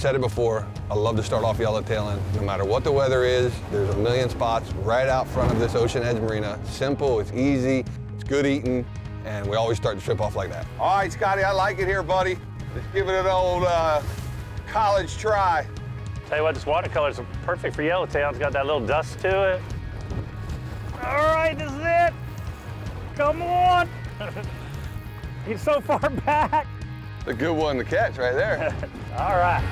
said it before, I love to start off yellowtailing. No matter what the weather is, there's a million spots right out front of this Ocean Edge Marina. Simple, it's easy, it's good eating, and we always start the trip off like that. All right, Scotty, I like it here, buddy. Let's give it an old college try. Tell you what, this watercolor is perfect for yellowtail. It's got that little dust to it. All right, this is it. Come on. He's so far back. A good one to catch right there. All right.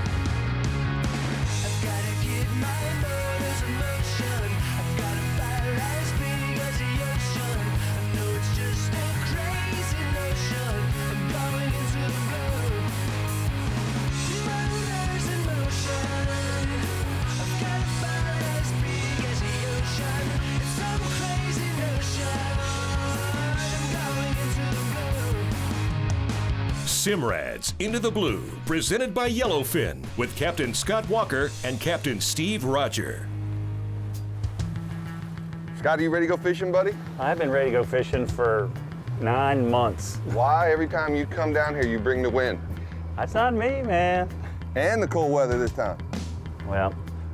Simrad's Into the Blue, presented by Yellowfin, with Captain Scott Walker and Captain Steve Roger. Scott, are you ready to go fishing, buddy? I've been ready to go fishing for 9 months. Why every time you come down here, you bring the wind? That's not me, man. And the cold weather this time. Well,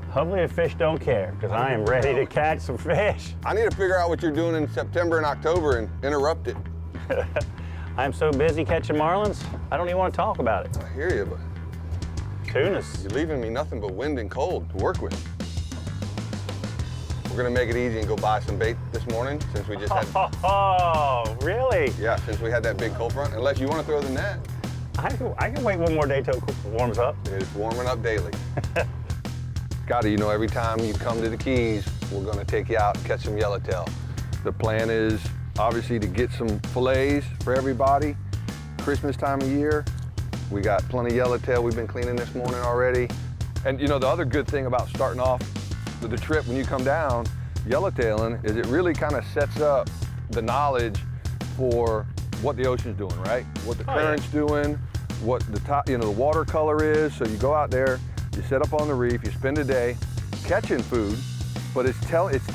hopefully the fish don't care, because I am ready to catch some fish. I need to figure out what you're doing in September and October and interrupt it. I'm so busy catching marlins, I don't even want to talk about it. I hear you, but Tunas. you're leaving me nothing but wind and cold to work with. We're gonna make it easy and go buy some bait this morning since we just had... Oh, really? Yeah, since we had that big cold front, unless you want to throw the net. I can wait one more day till it warms up. It's warming up daily. Scotty, you know, every time you come to the Keys, we're gonna take you out and catch some yellowtail. The plan is obviously to get some fillets for everybody. Christmas time of year, we got plenty of yellowtail we've been cleaning this morning already. And you know, the other good thing about starting off the trip when you come down yellowtailing is it really kind of sets up the knowledge for what the ocean's doing, right? What the current's doing, what the top, you know, the water color is. So you go out there, you set up on the reef, you spend a day catching food, but it's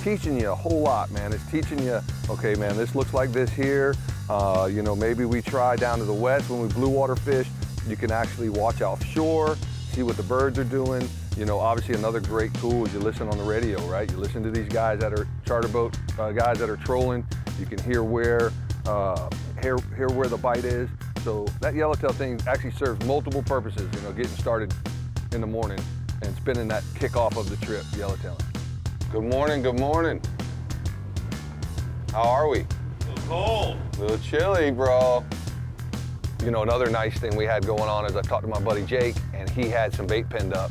teaching you a whole lot, man. It's teaching you, okay, man, this looks like this here. You know, maybe we try down to the west when we blue water fish. You can actually watch offshore, see what the birds are doing. You know, obviously another great tool is you listen on the radio, right? You listen to these guys that are charter boat guys that are trolling. You can hear where the bite is. So that yellowtail thing actually serves multiple purposes. You know, getting started in the morning and spending that kickoff of the trip yellowtailing. Good morning, good morning. How are we? A little cold. A little chilly, bro. You know, another nice thing we had going on is I talked to my buddy Jake, and he had some bait pinned up.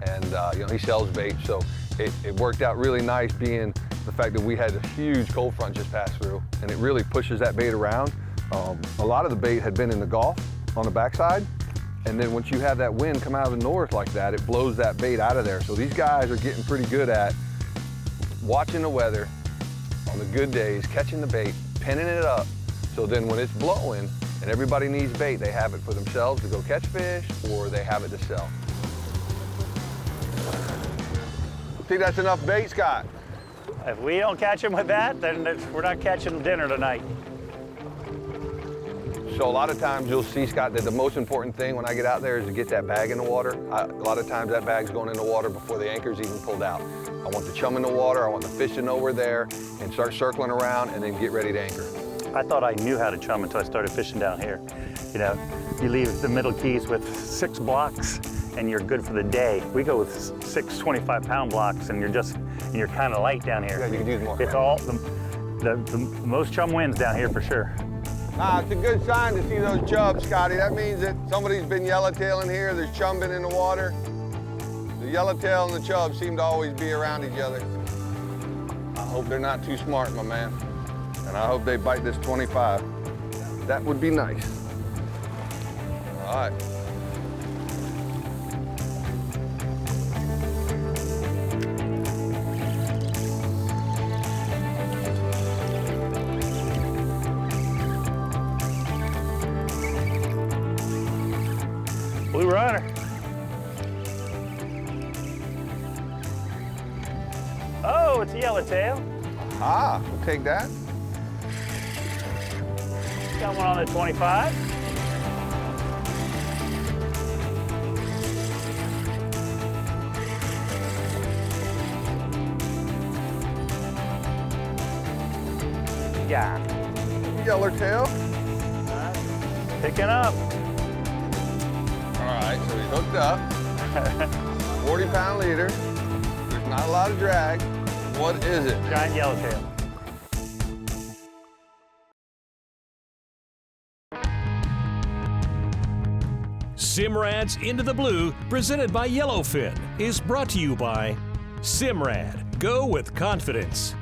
And, you know, he sells bait, so it worked out really nice being the fact that we had a huge cold front just pass through, and it really pushes that bait around. A lot of the bait had been in the Gulf on the backside, and then once you have that wind come out of the north like that, it blows that bait out of there. So these guys are getting pretty good at watching the weather on the good days, catching the bait, pinning it up, so then when it's blowing and everybody needs bait, they have it for themselves to go catch fish, or they have it to sell. Think that's enough bait, Scott? If we don't catch them with that, then we're not catching dinner tonight. So a lot of times you'll see, Scott, that the most important thing when I get out there is to get that bag in the water. A lot of times that bag's going in the water before the anchor's even pulled out. I want the chum in the water, I want the fish to know we're there, and start circling around and then get ready to anchor. I thought I knew how to chum until I started fishing down here. You know, you leave the Middle Keys with 6 blocks and you're good for the day. We go with 6 25-pound blocks and you're kind of light down here. Yeah, you can use more. It's all, the most chum wins down here for sure. It's a good sign to see those chubs, Scotty. That means that somebody's been yellowtailing here, there's chum been in the water. The yellowtail and the chub seem to always be around each other. I hope they're not too smart, my man. And I hope they bite this 25. That would be nice. All right. Blue runner. Oh, it's a yellowtail. Ah, we'll take that. Got one on the 25. guy. Yellowtail. Picking up. All right, so he's hooked up. 40-pound leader. There's not a lot of drag. What is it? Giant yellowtail. Simrad's Into the Blue, presented by Yellowfin, is brought to you by Simrad, go with confidence.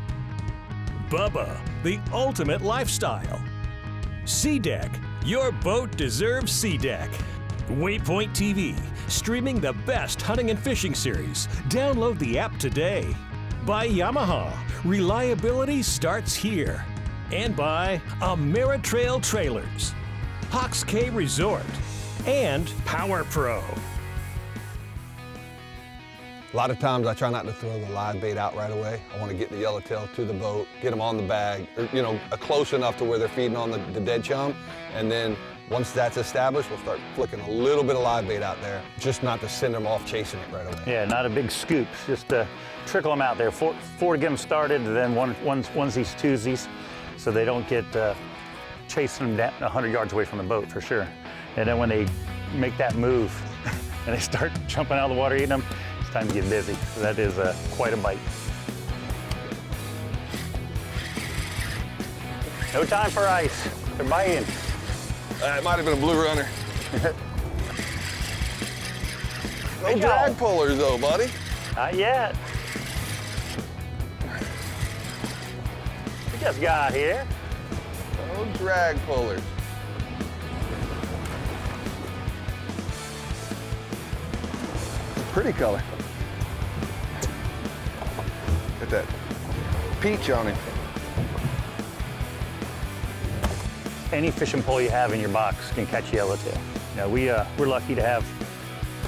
Bubba, the ultimate lifestyle. Sea Deck, your boat deserves Sea Deck. Waypoint TV, streaming the best hunting and fishing series. Download the app today. By Yamaha, reliability starts here. And by Ameritrail Trailers, Hawks Cay Resort, and Power Pro. A lot of times I try not to throw the live bait out right away. I want to get the yellowtail to the boat, get them on the bag, or, you know, close enough to where they're feeding on the dead chum. And then once that's established, we'll start flicking a little bit of live bait out there, just not to send them off chasing it right away. Yeah, not a big scoop, just to trickle them out there. Four to get them started, and then onesies, twosies, so they don't get chasing them down 100 yards away from the boat for sure. And then when they make that move and they start jumping out of the water eating them, it's time to get busy. So that is quite a bite. No time for ice. They're biting. It might have been a blue runner. No Hey, drag pullers though, buddy. Not yet. We just got here. No drag pullers. Pretty color. Got that peach on him. Any fishing pole you have in your box can catch yellowtail. You know, we're lucky to have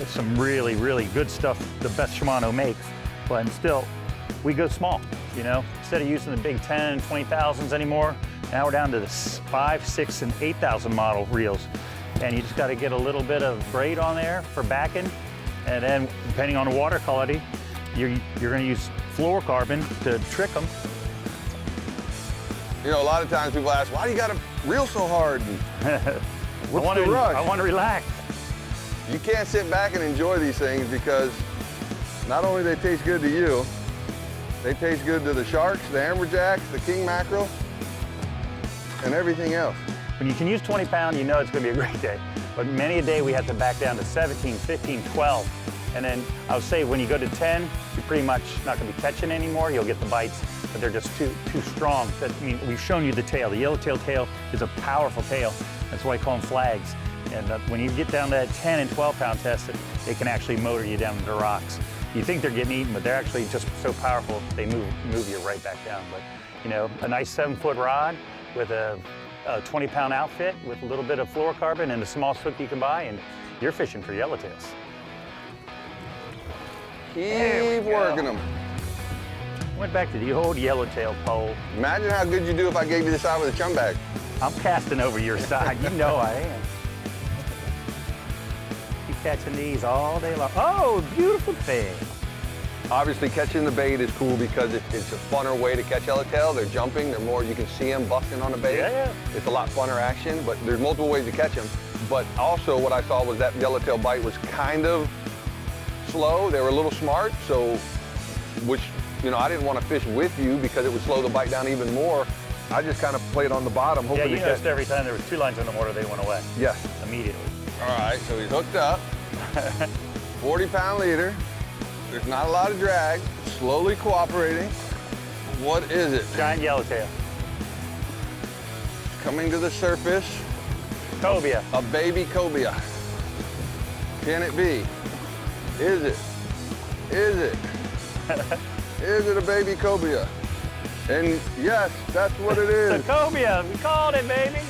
some really, really good stuff, the best Shimano makes, but still, we go small, you know? Instead of using the big 10 and 20,000s anymore, now we're down to the 5, 6, and 8,000 model reels. And you just gotta get a little bit of braid on there for backing, and then depending on the water quality, you're gonna use fluorocarbon to trick them. You know, a lot of times people ask, why do you gotta reel so hard? What's the rush? I wanna relax. You can't sit back and enjoy these things because not only they taste good to you, they taste good to the sharks, the amberjacks, the king mackerel, and everything else. When you can use 20 pound, you know it's gonna be a great day. But many a day we have to back down to 17, 15, 12. And then I would say when you go to 10, you're pretty much not gonna be catching anymore. You'll get the bites, but they're just too strong. I mean, we've shown you the tail. The yellowtail tail is a powerful tail. That's why I call them flags. And when you get down to that 10 and 12 pound test, they can actually motor you down to the rocks. You think they're getting eaten, but they're actually just so powerful, they move you right back down. But you know, a nice 7-foot rod with a 20 pound outfit with a little bit of fluorocarbon and the smallest hook you can buy, and you're fishing for yellowtails. Keep working them. Went back to the old yellowtail pole. Imagine how good you do if I gave you the side with a chum bag. I'm casting over your side, you know I am. Keep catching these all day long. Oh, beautiful thing. Obviously, catching the bait is cool because it's a funner way to catch yellowtail. They're jumping, they're more, you can see them busting on the bait. Yeah. It's a lot funner action, but there's multiple ways to catch them. But also what I saw was that yellowtail bite was kind of slow. They were a little smart, so, which, you know, I didn't want to fish with you because it would slow the bite down even more. I just kind of played on the bottom, hoping Yeah, you to catch. noticed every time there was 2 lines in the water, they went away. Yes. Immediately. All right, so he's hooked up. 40-pound leader. There's not a lot of drag. Slowly cooperating. What is it? Giant yellowtail. Coming to the surface. Cobia. A baby cobia. Can it be? Is it? Is it? Is it a baby cobia? And yes, that's what it is. It's a cobia. We called it, baby.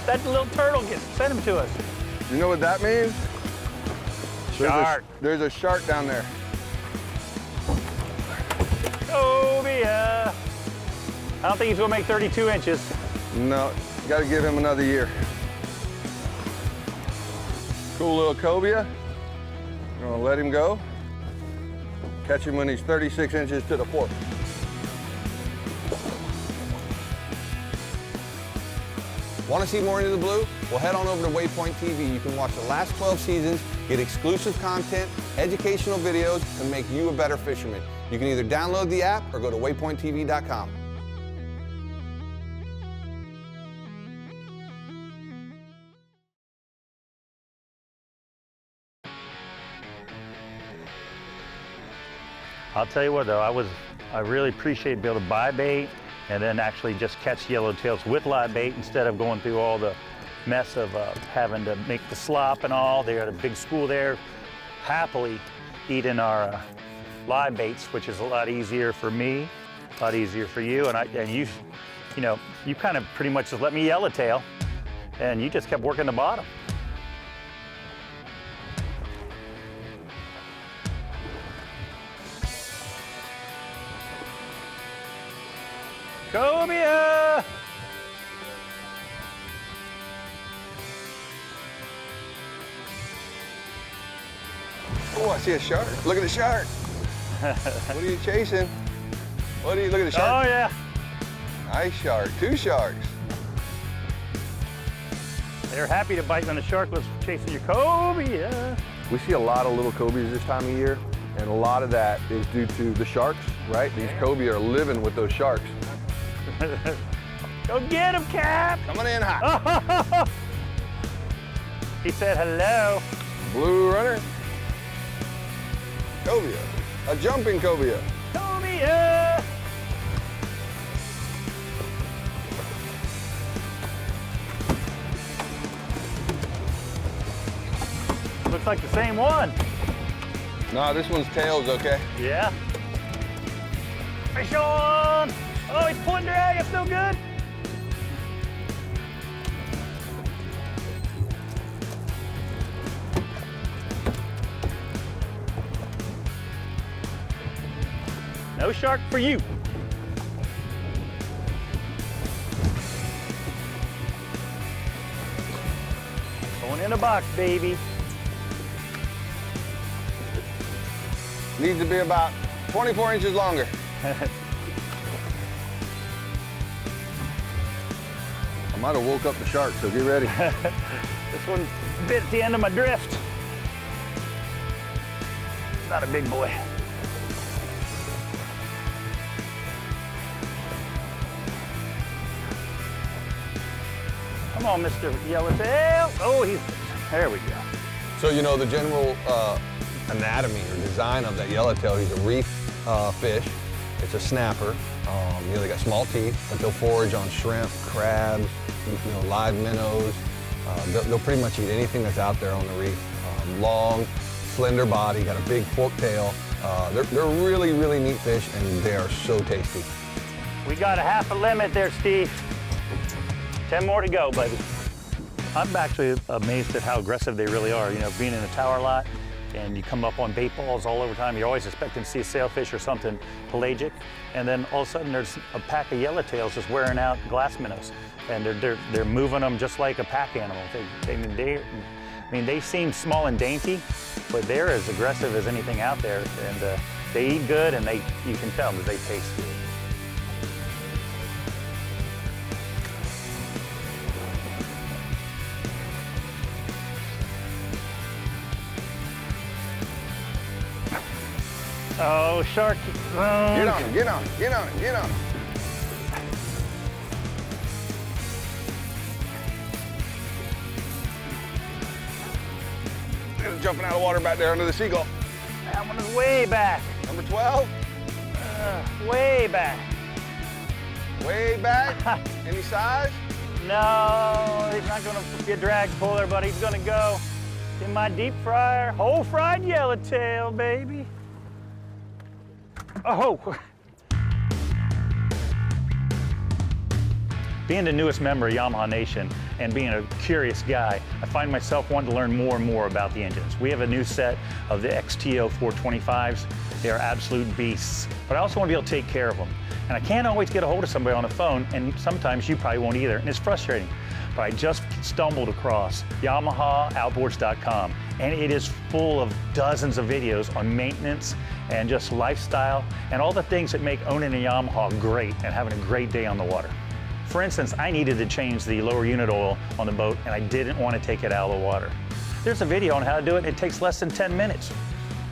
That little turtle sent him to us. You know what that means? Shark. There's a shark down there. Cobia. I don't think he's gonna make 32 inches. No, got to give him another year. Cool little cobia. I'm gonna let him go. Catch him when he's 36 inches to the fork. Want to see more Into the Blue? Well, head on over to Waypoint TV. You can watch the last 12 seasons, get exclusive content, educational videos, and make you a better fisherman. You can either download the app or go to waypointtv.com. I'll tell you what though, I really appreciate being able to buy bait and then actually just catch yellowtails with live bait instead of going through all the mess of having to make the slop and all. They got a big school there, happily eating our live baits, which is a lot easier for me, a lot easier for you, and you kind of pretty much just let me yellowtail, and you just kept working the bottom. Cobia! Oh, I see a shark. Look at the shark. What are you chasing? Look at the shark. Oh, yeah. Nice shark. 2 sharks. They're happy to bite when the shark was chasing your cobia. We see a lot of little cobias this time of year, and a lot of that is due to the sharks, right? These cobia are living with those sharks. Go get him, Cap! Coming in hot. He said hello. Blue runner. Cobia. A jumping cobia. Cobia! Looks like the same one. No, this one's tails, okay? Yeah. Fish on! Oh, he's pulling drag, it's no good. No shark for you. Going in a box, baby. Needs to be about 24 inches longer. I might have woke up the shark, so get ready. This one bit the end of my drift. Not a big boy. Come on, Mr. Yellowtail. Oh, there we go. So, you know, the general anatomy or design of that yellowtail, he's a reef fish. It's a snapper. You know, they got small teeth, but they'll forage on shrimp, crabs, you know, live minnows. They'll pretty much eat anything that's out there on the reef. Long, slender body, got a big forked tail. They're really, really neat fish, and they are so tasty. We got a half a limit there, Steve. 10 more to go, baby. I'm actually amazed at how aggressive they really are. You know, being in a tower lot, and you come up on bait balls all over time, you're always expecting to see a sailfish or something pelagic, and then all of a sudden there's a pack of yellowtails just wearing out glass minnows, and they're moving them just like a pack animal. They seem small and dainty, but they're as aggressive as anything out there, and they eat good, and you can tell that they taste good. Oh, shark. Get on it, get on it, get on it, get on it. It's jumping out of the water back there under the seagull. That one is way back. Number 12? Way back. Way back? Any size? No, he's not gonna be a drag puller, but he's gonna go in my deep fryer, whole fried yellowtail, baby. Oh! Being the newest member of Yamaha Nation and being a curious guy, I find myself wanting to learn more and more about the engines. We have a new set of the XTO 425s. They are absolute beasts, but I also want to be able to take care of them. And I can't always get a hold of somebody on the phone, and sometimes you probably won't either, and it's frustrating. But I just stumbled across YamahaOutboards.com, and it is full of dozens of videos on maintenance and just lifestyle and all the things that make owning a Yamaha great and having a great day on the water. For instance, I needed to change the lower unit oil on the boat and I didn't want to take it out of the water. There's a video on how to do it. It takes less than 10 minutes.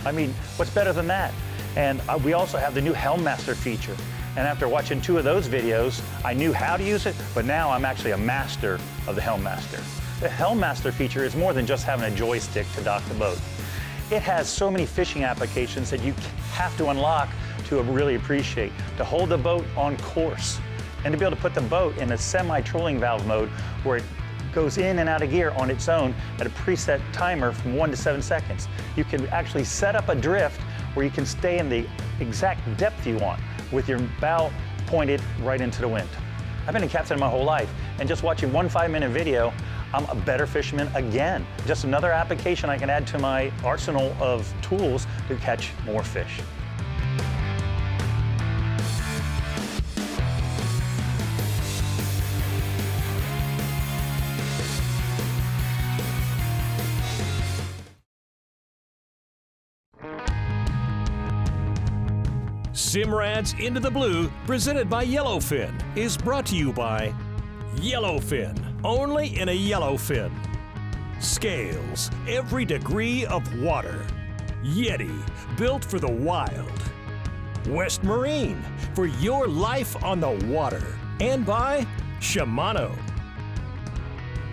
I mean, what's better than that? And we also have the new Helm Master feature. And after watching 2 of those videos, I knew how to use it, but now I'm actually a master of the Helm Master. The Helm Master feature is more than just having a joystick to dock the boat. It has so many fishing applications that you have to unlock to really appreciate. To hold the boat on course and to be able to put the boat in a semi-trolling valve mode where it goes in and out of gear on its own at a preset timer from 1 to 7 seconds. You can actually set up a drift where you can stay in the exact depth you want with your bow pointed right into the wind. I've been a captain my whole life, and just watching one 5-minute video, I'm a better fisherman again. Just another application I can add to my arsenal of tools to catch more fish. Simrad's Into the Blue, presented by Yellowfin, is brought to you by Yellowfin, only in a Yellowfin. Scales, every degree of water. YETI, built for the wild. West Marine, for your life on the water. And by Shimano.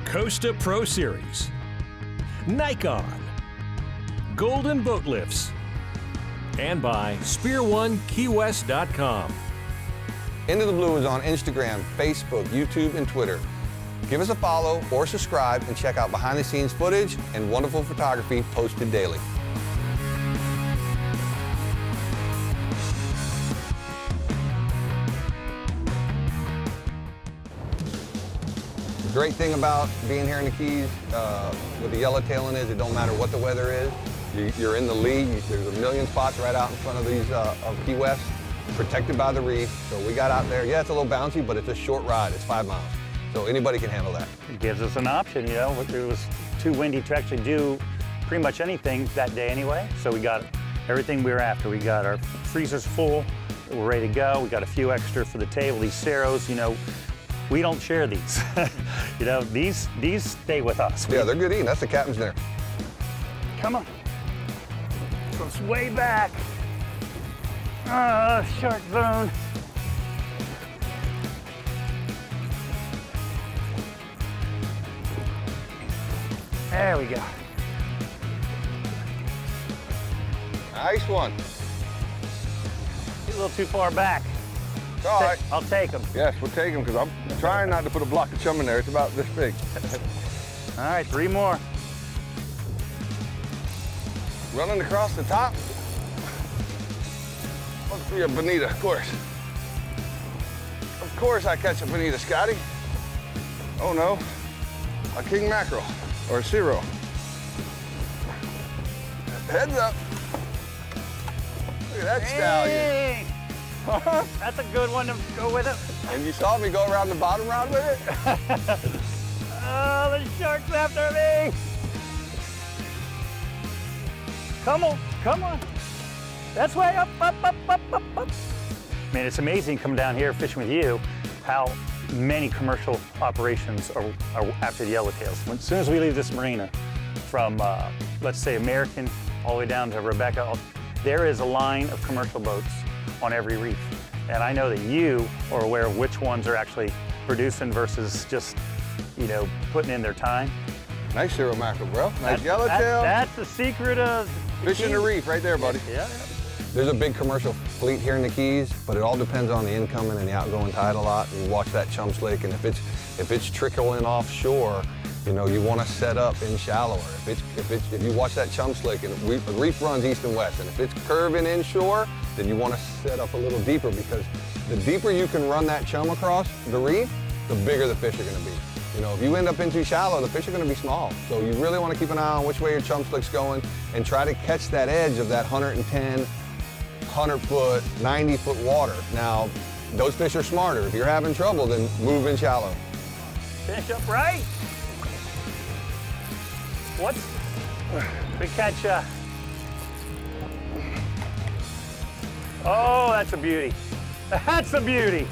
Costa Pro Series. Nikon. Golden Boat Lifts. And by SpearOneKeyWest.com. Into the Blue is on Instagram, Facebook, YouTube, and Twitter. Give us a follow or subscribe and check out behind-the-scenes footage and wonderful photography posted daily. The great thing about being here in the Keys with the yellowtailing is it don't matter what the weather is. You're in the lead. There's a million spots right out in front of these of Key West, protected by the reef. So we got out there. Yeah, it's a little bouncy, but it's a short ride. It's 5 miles. So anybody can handle that. It gives us an option, you know. It was too windy to actually do pretty much anything that day anyway. So we got everything we were after. We got our freezers full. We're ready to go. We got a few extra for the table. These Ceros, you know, we don't share these. You know, these stay with us. Yeah, they're good eating. That's the captain's dinner. Come on. Goes way back. Shark zone. There we go. Nice one. He's a little too far back. It's all right. I'll take him. Yes, we'll take him because I'm trying not to put a block of chum in there. It's about this big. All right, 3 more. Running across the top. Must be a bonita, of course. Of course I catch a bonita, Scotty. Oh no, a king mackerel or a Cero. Heads up. Look at that stallion. That's a good one to go with it. And you saw me go around the bottom rod with it? Oh, the shark's after me. Come on, come on. That's way up, up, up, up, up, up. Man, it's amazing coming down here fishing with you how many commercial operations are after the yellowtails. As soon as we leave this marina, from let's say American all the way down to Rebecca, there is a line of commercial boats on every reef. And I know that you are aware of which ones are actually producing versus just, you know, putting in their time. Nice Cero mackerel, bro. Nice yellowtail. That's the secret of fishing the reef right there, buddy. Yeah. There's a big commercial fleet here in the Keys, but it all depends on the incoming and the outgoing tide a lot. You watch that chum slake, and if it's trickling offshore, you know, you want to set up in shallower. If you watch that chum slake, and the reef runs east and west, and if it's curving inshore, then you want to set up a little deeper, because the deeper you can run that chum across the reef, the bigger the fish are going to be. You know, if you end up in too shallow, the fish are going to be small. So you really want to keep an eye on which way your chum slake's going and try to catch that edge of that 110, 100-foot, 90-foot water. Now, those fish are smarter. If you're having trouble, then move in shallow. Finish up right. What's we catch? Oh, that's a beauty. That's a beauty.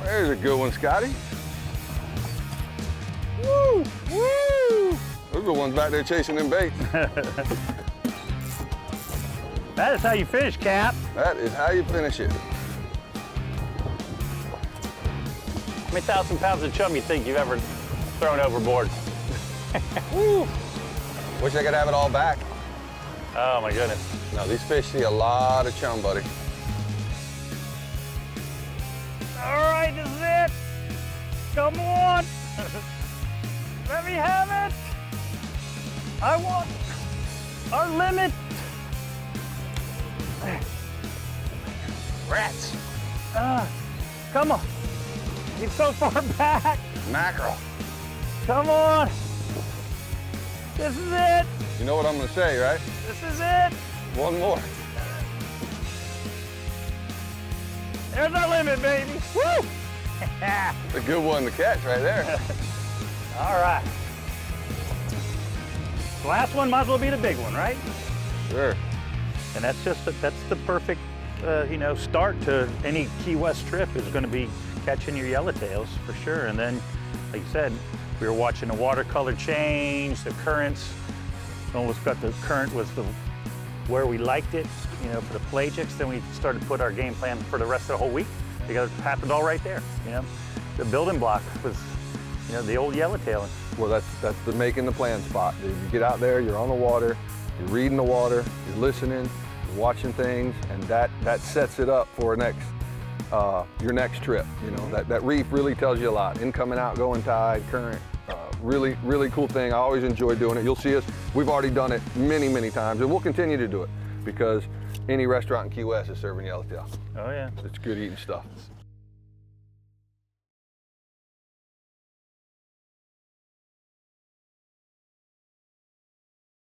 There's a good one, Scotty. Woo! Woo! Those are the ones back there chasing them baits. That is how you fish, Cap. That is how you finish it. How many 1,000 pounds of chum you think you've ever thrown overboard? Woo! Wish I could have it all back. Oh my goodness. No, these fish see a lot of chum, buddy. All right, this is it. Come on. Let me have it. I want our limit. Rats. Come on. He's so far back. Mackerel. Come on. This is it. You know what I'm gonna say, right? This is it. One more. There's our limit, baby. Woo! A good one to catch right there. All right. The last one might as well be the big one, right? Sure. And that's the perfect, start to any Key West trip is going to be catching your yellowtails for sure. And then, like you said, we were watching the watercolor change, the currents. Almost got the current was where we liked it, for the pelagics. Then we started to put our game plan for the rest of the whole week because it happened all right there. The building block was, the old yellowtail. Well, that's the making the plan spot. You get out there, you're on the water, you're reading the water, you're listening, you're watching things, and that sets it up for your next trip. That reef really tells you a lot. Incoming, outgoing tide, current. Really, really cool thing. I always enjoy doing it. You'll see us, we've already done it many, many times, and we'll continue to do it because any restaurant in Key West is serving yellowtail. Oh yeah. It's good eating stuff.